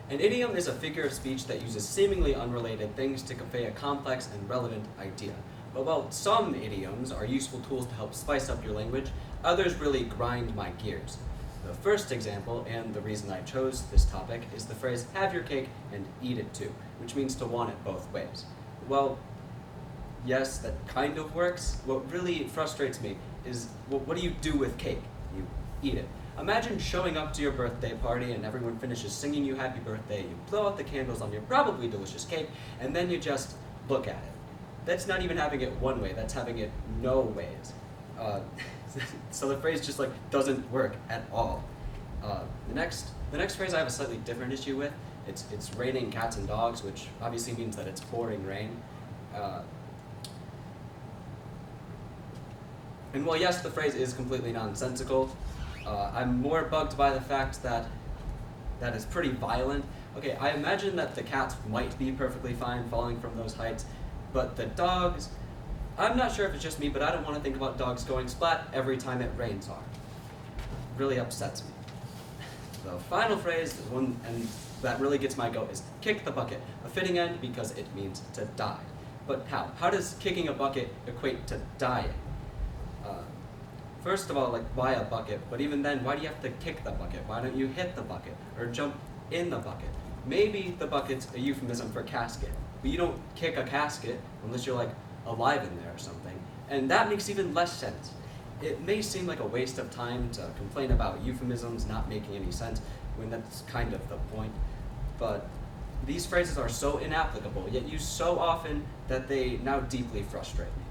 An idiom is a figure of speech that uses seemingly unrelated things to convey a complex and relevant idea. But while some idioms are useful tools to help spice up your language, others really grind my gears. The first example, and the reason I chose this topic, is the phrase, "have your cake and eat it too," which means to want it both ways. Well, yes, that kind of works. What really frustrates me is, what do you do with cake? You eat it. Imagine showing up to your birthday party and everyone finishes singing you happy birthday, you blow out the candles on your probably delicious cake, and then you just look at it. That's not even having it one way, that's having it no ways. So the phrase just doesn't work at all. The next phrase I have a slightly different issue with. It's raining cats and dogs, which obviously means that it's pouring rain. And while yes, the phrase is completely nonsensical, I'm more bugged by the fact that it's pretty violent. Okay, I imagine that the cats might be perfectly fine falling from those heights, but the dogs, I'm not sure if it's just me, but I don't want to think about dogs going splat every time it rains hard. It really upsets me. The final phrase, the one and that really gets my goat, is kick the bucket. A fitting end because it means to die. But how? How does kicking a bucket equate to dying? First of all, why a bucket? But even then, why do you have to kick the bucket? Why don't you hit the bucket or jump in the bucket? Maybe the bucket's a euphemism for casket, but you don't kick a casket unless you're alive in there or something. And that makes even less sense. It may seem like a waste of time to complain about euphemisms not making any sense when that's kind of the point, but these phrases are so inapplicable, yet used so often that they now deeply frustrate me.